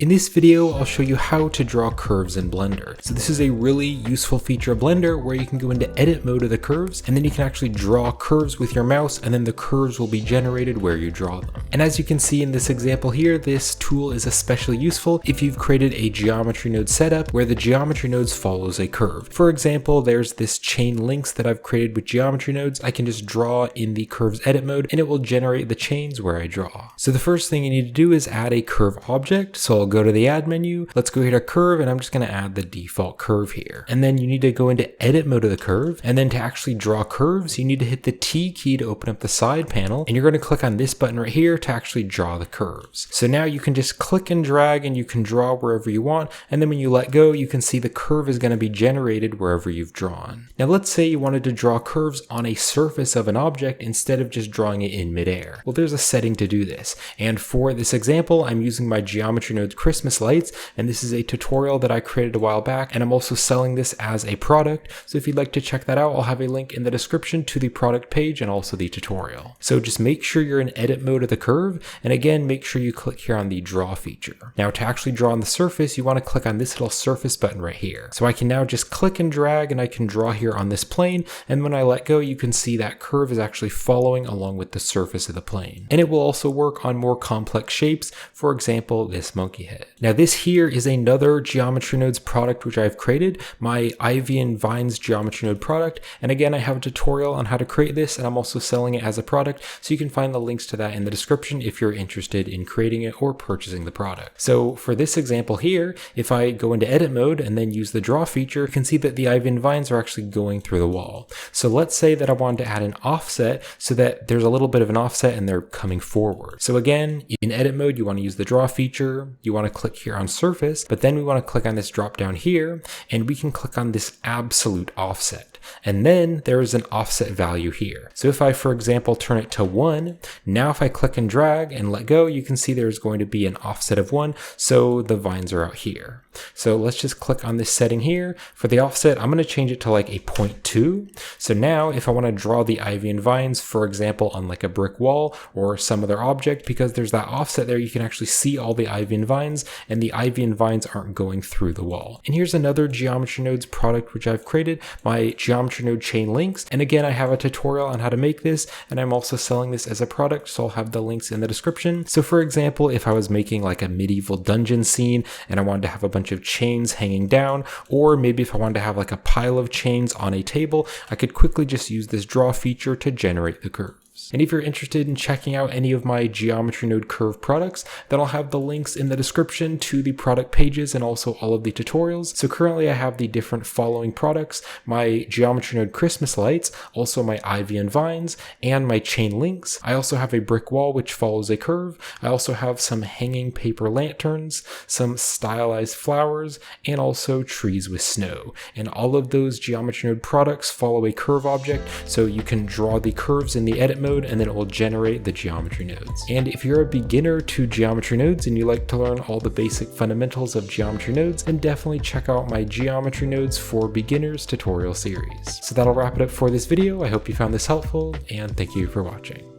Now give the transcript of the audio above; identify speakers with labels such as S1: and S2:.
S1: In this video, I'll show you how to draw curves in Blender. So this is a really useful feature of Blender where you can go into edit mode of the curves, and then you can actually draw curves with your mouse, and then the curves will be generated where you draw them. And as you can see in this example here, this tool is especially useful if you've created a geometry node setup where the geometry nodes follows a curve. For example, there's this chain links that I've created with geometry nodes. I can just draw in the curves edit mode and it will generate the chains where I draw. So the first thing you need to do is add a curve object. So I'll go to the add menu, let's go here to curve, and I'm just going to add the default curve here. And then you need to go into edit mode of the curve, and then to actually draw curves, you need to hit the T key to open up the side panel, and you're going to click on this button right here to actually draw the curves. So now you can just click and drag and you can draw wherever you want, and then when you let go, you can see the curve is going to be generated wherever you've drawn. Now let's say you wanted to draw curves on a surface of an object instead of just drawing it in midair. Well, there's a setting to do this, and for this example, I'm using my geometry node Christmas lights, and this is a tutorial that I created a while back, and I'm also selling this as a product. So if you'd like to check that out, I'll have a link in the description to the product page and also the tutorial. So just make sure you're in edit mode of the curve, and again, make sure you click here on the draw feature. Now to actually draw on the surface, you want to click on this little surface button right here. So I can now just click and drag and I can draw here on this plane, and when I let go, you can see that curve is actually following along with the surface of the plane. And it will also work on more complex shapes, for example, this monkey head. Now this here is another geometry nodes product which I've created, my Ivy and Vines geometry node product, and again I have a tutorial on how to create this, and I'm also selling it as a product, so you can find the links to that in the description if you're interested in creating it or purchasing the product. So for this example here, if I go into edit mode and then use the draw feature, you can see that the Ivy and Vines are actually going through the wall. So let's say that I wanted to add an offset so that there's a little bit of an offset and they're coming forward. So again, in edit mode, you want to use the draw feature, you want to click here on surface, but then we want to click on this drop down here, and we can click on this absolute offset. And then there is an offset value here. So if I, for example, turn it to 1, now if I click and drag and let go, you can see there's going to be an offset of 1, so the vines are out here. So let's just click on this setting here. For the offset, I'm going to change it to like a 0.2. So now if I want to draw the ivy and vines, for example, on like a brick wall or some other object, because there's that offset there, you can actually see all the ivy and vines, and the ivy and vines aren't going through the wall. And here's another geometry nodes product which I've created, my geometry node chain links. And again, I have a tutorial on how to make this, and I'm also selling this as a product, so I'll have the links in the description. So for example, if I was making like a medieval dungeon scene and I wanted to have a bunch of chains hanging down, or maybe if I wanted to have like a pile of chains on a table, I could quickly just use this draw feature to generate the curve. And if you're interested in checking out any of my geometry node curve products, then I'll have the links in the description to the product pages and also all of the tutorials. So currently I have the different following products: my geometry node Christmas lights, also my ivy and vines, and my chain links. I also have a brick wall which follows a curve. I also have some hanging paper lanterns, some stylized flowers, and also trees with snow. And all of those geometry node products follow a curve object, so you can draw the curves in the edit mode, and then it will generate the geometry nodes. And if you're a beginner to geometry nodes and you like to learn all the basic fundamentals of geometry nodes, then definitely check out my geometry nodes for beginners tutorial series. So that'll wrap it up for this video. I hope you found this helpful, and thank you for watching.